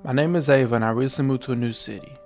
My name is Ava and I recently moved to a new city.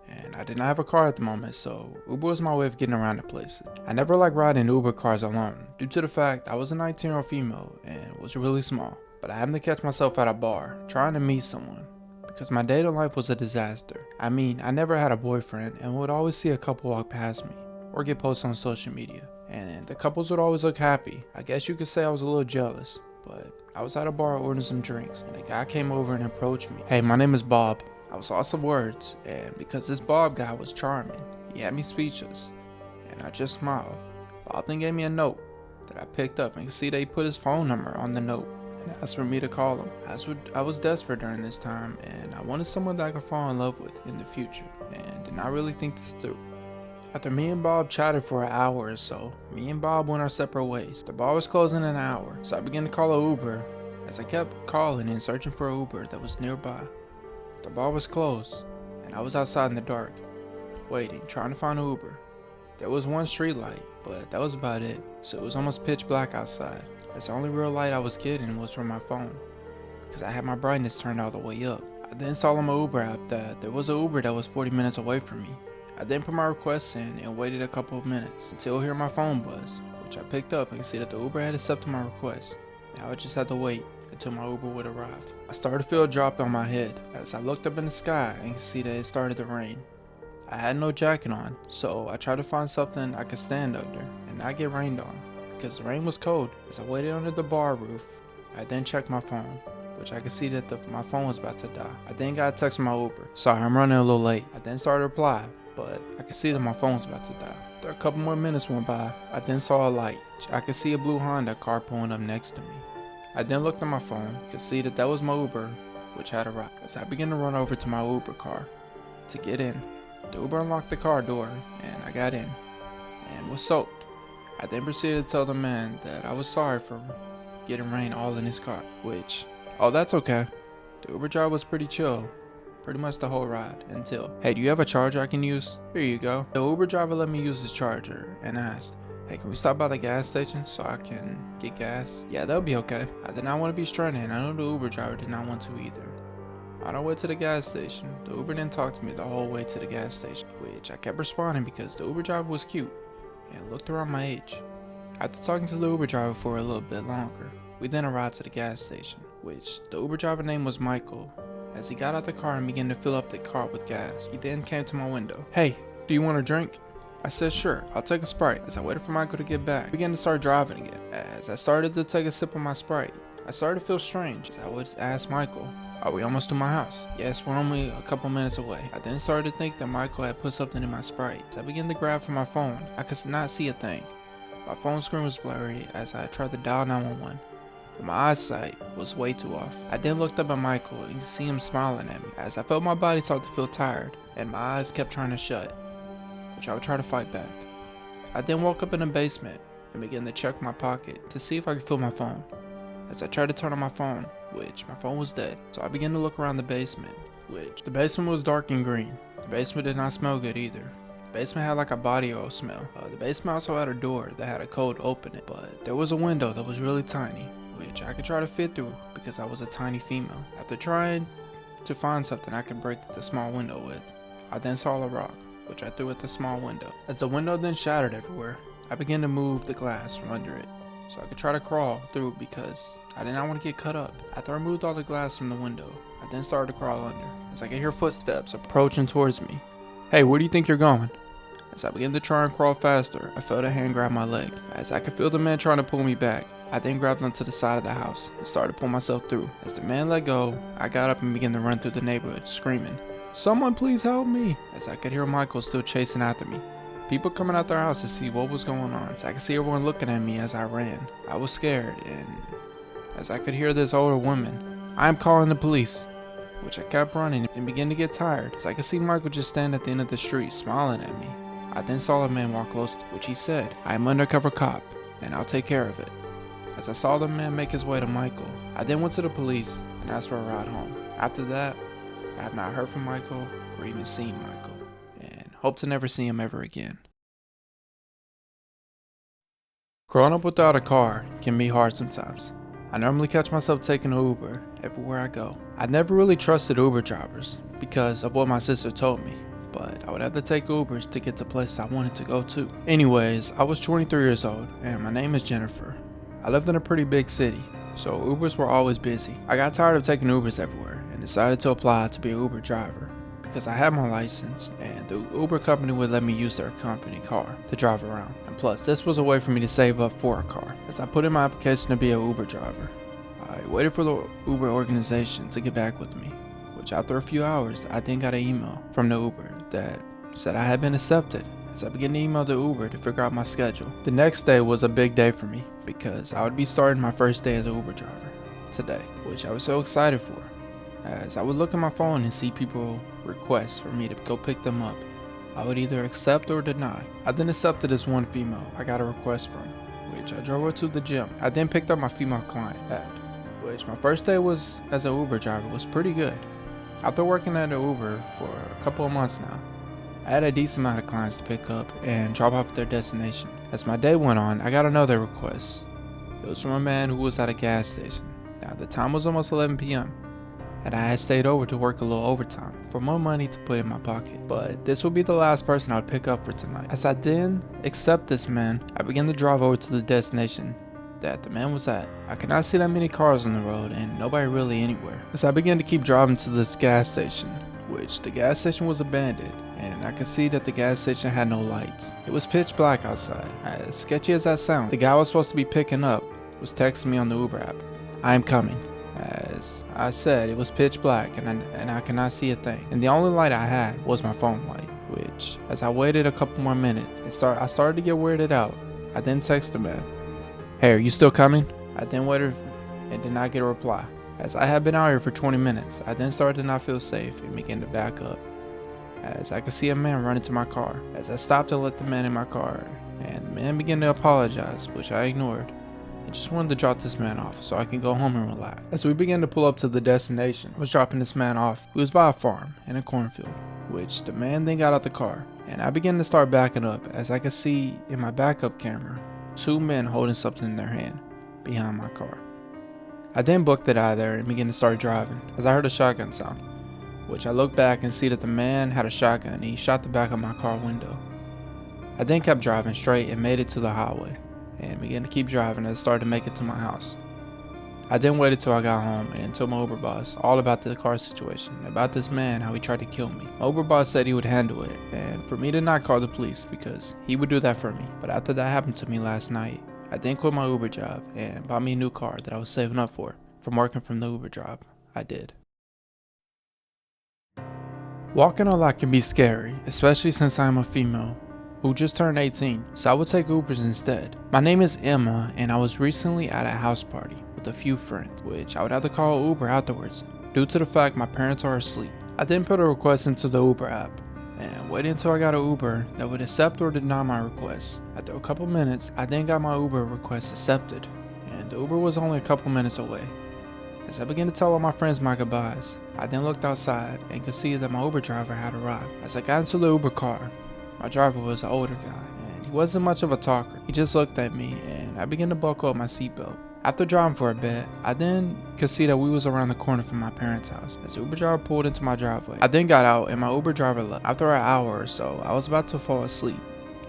And I did not have a car at the moment, so Uber was my way of getting around to places. I never liked riding Uber cars alone, due to the fact I was a 19-year-old female and was really small. But I happened to catch myself at a bar, trying to meet someone, because my dating life was a disaster. I mean, I never had a boyfriend and would always see a couple walk past me, or get posts on social media. And the couples would always look happy. I guess you could say I was a little jealous, but I was at a bar ordering some drinks, and a guy came over and approached me. "Hey, my name is Bob." I was lost of words, and because this Bob guy was charming, he had me speechless, and I just smiled. Bob then gave me a note that I picked up and could see that he put his phone number on the note and asked for me to call him. I was desperate during this time, and I wanted someone that I could fall in love with in the future, and did not really think this through. After me and Bob chatted for an hour or so, me and Bob went our separate ways. The bar was closing in an hour, so I began to call an Uber. As I kept calling and searching for an Uber that was nearby, the bar was closed, and I was outside in the dark, waiting, trying to find an Uber. There was one street light, but that was about it, so it was almost pitch black outside, as the only real light I was getting was from my phone, because I had my brightness turned all the way up. I then saw on my Uber app that there was an Uber that was 40 minutes away from me. I then put my request in and waited a couple of minutes until I heard my phone buzz, which I picked up and could see that the Uber had accepted my request. Now I just had to wait until my Uber would arrive. I started to feel a drop on my head as I looked up in the sky and could see that it started to rain. I had no jacket on, so I tried to find something I could stand under and not get rained on, because the rain was cold. As I waited under the bar roof, I then checked my phone, which I could see that my phone was about to die. I then got a text from my Uber. "Sorry, I'm running a little late." I then started to reply, but I could see that my phone was about to die. After a couple more minutes went by, I then saw a light. I could see a blue Honda car pulling up next to me. I then looked at my phone, could see that was my Uber, which had arrived. As I began to run over to my Uber car to get in, the Uber unlocked the car door, and I got in, and was soaked. I then proceeded to tell the man that I was sorry for getting rain all in his car, which, oh, that's okay. The Uber driver was pretty chill, pretty much the whole ride, until, "Hey, do you have a charger I can use?" "Here you go." The Uber driver let me use his charger and asked, "Hey, can we stop by the gas station so I can get gas?" "Yeah, that'll be okay." I did not want to be stranded, and I know the Uber driver did not want to either. On our way to the gas station, the Uber didn't talk to me the whole way to the gas station, which I kept responding because the Uber driver was cute and looked around my age. After talking to the Uber driver for a little bit longer, we then arrived to the gas station, which the Uber driver name was Michael. As he got out the car and began to fill up the car with gas, he then came to my window. "Hey, do you want a drink?" I said, "Sure, I'll take a Sprite." As I waited for Michael to get back, I began to start driving again. As I started to take a sip of my Sprite, I started to feel strange. As I would ask Michael, "Are we almost to my house?" "Yes, we're only a couple minutes away." I then started to think that Michael had put something in my Sprite. As I began to grab for my phone, I could not see a thing. My phone screen was blurry as I tried to dial 911. But my eyesight was way too off. I then looked up at Michael and could see him smiling at me as I felt my body start to feel tired and my eyes kept trying to shut, which I would try to fight back. I then woke up in the basement and began to check my pocket to see if I could feel my phone. As I tried to turn on my phone, which my phone was dead, so I began to look around the basement, which the basement was dark and green. The basement did not smell good either. The basement had like a body oil smell. The basement also had a door that had a code to open it, but there was a window that was really tiny, which I could try to fit through because I was a tiny female. After trying to find something I could break the small window with, I then saw a rock, which I threw at the small window. As the window then shattered everywhere, I began to move the glass from under it so I could try to crawl through because I did not want to get cut up. After I removed all the glass from the window, I then started to crawl under as I could hear footsteps approaching towards me. "Hey, where do you think you're going?" As I began to try and crawl faster, I felt a hand grab my leg. As I could feel the man trying to pull me back, I then grabbed onto the side of the house and started to pull myself through. As the man let go, I got up and began to run through the neighborhood, screaming, "Someone please help me!" As I could hear Michael still chasing after me. People coming out their house to see what was going on. As I could see everyone looking at me as I ran. I was scared, and as I could hear this older woman, "I am calling the police," which I kept running and began to get tired. As I could see Michael just stand at the end of the street, smiling at me. I then saw a man walk close, which he said, "I am undercover cop, and I'll take care of it." As I saw the man make his way to Michael, I then went to the police and asked for a ride home. After that, I have not heard from Michael or even seen Michael, and hope to never see him ever again. Growing up without a car can be hard sometimes. I normally catch myself taking an Uber everywhere I go. I never really trusted Uber drivers because of what my sister told me, but I would have to take Ubers to get to places I wanted to go to. Anyways, I was 23 years old and my name is Jennifer. I lived in a pretty big city, so Ubers were always busy. I got tired of taking Ubers everywhere and decided to apply to be an Uber driver because I had my license and the Uber company would let me use their company car to drive around. And plus, this was a way for me to save up for a car. As I put in my application to be an Uber driver, I waited for the Uber organization to get back with me, which after a few hours, I then got an email from the Uber that said I had been accepted. As I began to email the Uber to figure out my schedule. The next day was a big day for me because I would be starting my first day as an Uber driver today, which I was so excited for. As I would look at my phone and see people requests for me to go pick them up, I would either accept or deny. I then accepted this one female I got a request from, which I drove her to the gym. I then picked up my female client, which my first day was as an Uber driver was pretty good. After working at an Uber for a couple of months now, I had a decent amount of clients to pick up and drop off at their destination. As my day went on, I got another request. It was from a man who was at a gas station. Now the time was almost 11 p.m. and I had stayed over to work a little overtime for more money to put in my pocket. But this would be the last person I would pick up for tonight. As I then accept this man, I began to drive over to the destination that the man was at. I could not see that many cars on the road and nobody really anywhere. As I began to keep driving to this gas station, which the gas station was abandoned, and I could see that the gas station had no lights. It was pitch black outside. As sketchy as that sounds, the guy I was supposed to be picking up was texting me on the Uber app, "I am coming." As I said, it was pitch black and I could not see a thing. And the only light I had was my phone light, which as I waited a couple more minutes, I started to get weirded out. I then texted the man, "Hey, are you still coming?" I then waited and did not get a reply. As I had been out here for 20 minutes, I then started to not feel safe and began to back up. As I could see a man run into my car. As I stopped and let the man in my car, and the man began to apologize, which I ignored. I just wanted to drop this man off so I can go home and relax. As we began to pull up to the destination, I was dropping this man off. He was by a farm in a cornfield, which the man then got out the car, and I began to start backing up as I could see in my backup camera 2 men holding something in their hand behind my car. I then booked it out of there and began to start driving as I heard a shotgun sound, which I looked back and see that the man had a shotgun and he shot the back of my car window. I then kept driving straight and made it to the highway and began to keep driving as I started to make it to my house. I then waited till I got home and told my Uber boss all about the car situation, about this man, how he tried to kill me. My Uber boss said he would handle it and for me to not call the police because he would do that for me. But after that happened to me last night, I then quit my Uber job and bought me a new car that I was saving up for from working from the Uber job I did. Walking a lot can be scary, especially since I am a female who just turned 18, so I would take Ubers instead. My name is Emma and I was recently at a house party with a few friends, which I would have to call Uber afterwards due to the fact my parents are asleep. I then put a request into the Uber app and waited until I got an Uber that would accept or deny my request. After a couple minutes, I then got my Uber request accepted and the Uber was only a couple minutes away. As I began to tell all my friends my goodbyes, I then looked outside and could see that my Uber driver had arrived. As I got into the Uber car, my driver was an older guy, and he wasn't much of a talker. He just looked at me, and I began to buckle up my seatbelt. After driving for a bit, I then could see that we was around the corner from my parents' house. As the Uber driver pulled into my driveway, I then got out, and my Uber driver left. After an hour or so, I was about to fall asleep.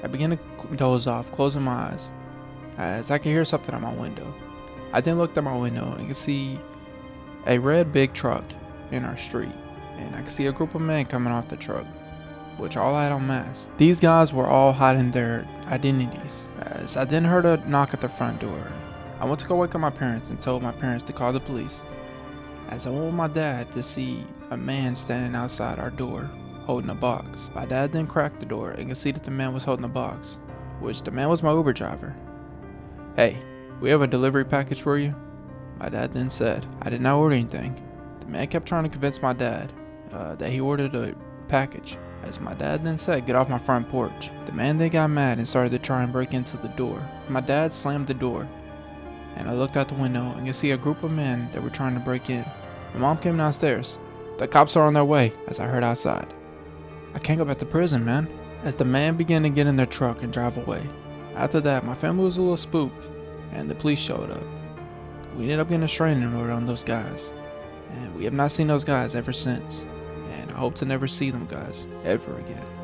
I began to doze off, closing my eyes, as I could hear something at my window. I then looked at my window and could see a red big truck in our street, and I could see a group of men coming off the truck, which all had on masks. These guys were all hiding their identities. As I then heard a knock at the front door, I went to go wake up my parents and told my parents to call the police. As I went with my dad to see a man standing outside our door holding a box. My dad then cracked the door and could see that the man was holding a box, which the man was my Uber driver. "Hey, we have a delivery package for you," my dad then said. I did not order anything. The man kept trying to convince my dad that he ordered a package. As my dad then said, "Get off my front porch." The man then got mad and started to try and break into the door. My dad slammed the door, and I looked out the window and could see a group of men that were trying to break in. My mom came downstairs. "The cops are on their way," as I heard outside. "I can't go back to prison, man." As the man began to get in their truck and drive away. After that, my family was a little spooked, and the police showed up, we ended up getting a restraining order on those guys. And we have not seen those guys ever since. And I hope to never see them guys ever again.